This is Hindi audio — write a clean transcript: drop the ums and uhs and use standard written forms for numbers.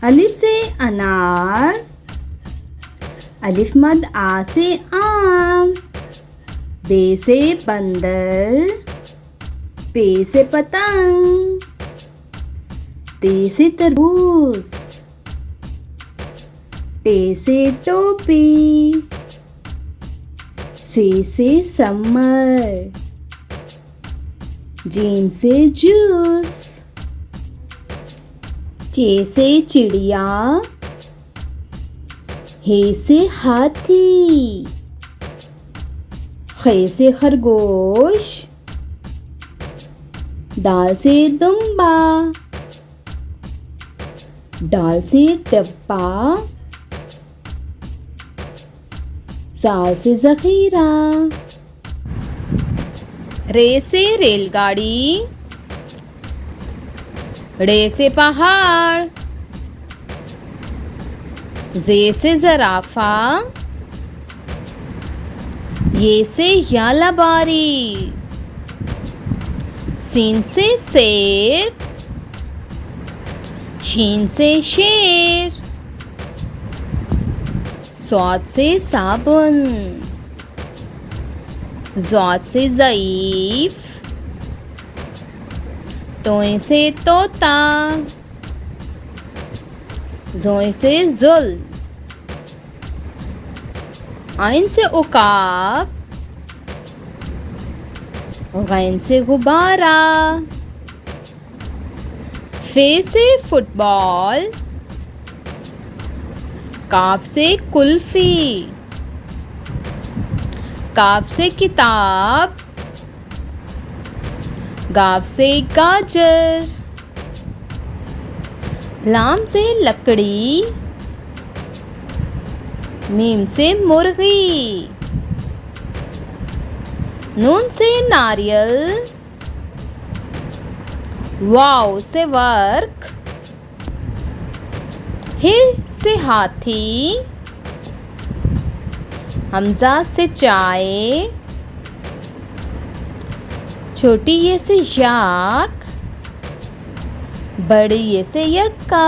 अलिफ से अनार, अलिफ मद आ से आम, बे से बंदर, पे से पतंग, ते से तरबूज, टे से टोपी, से समर, जीम से जूस, चे से चिड़िया, हे से हाथी, खे से खरगोश, दाल से दुम्बा, डाल से डब्बा, जाल से जखीरा, रे से रेलगाड़ी, रे से पहाड़, जे से जराफा, ये से यालाबारी, सीन से सेब, शीन से शेर, स्वाद से साबुन, ज़ाद से ज़ईफ, तोय से तोता, ज़ोय से ज़ुल, आइन से उकाब, गैन से गुब्बारा, फे से फुटबॉल, काफ से कुल्फी, काफ से किताब, गाफ से गाजर, लाम से लकड़ी, मीम से मुर्गी, नून से नारियल, वाव से वर्क, हे से हाथी, हमजा से चाय, छोटी ये से याक, बड़ी ये से यक्का।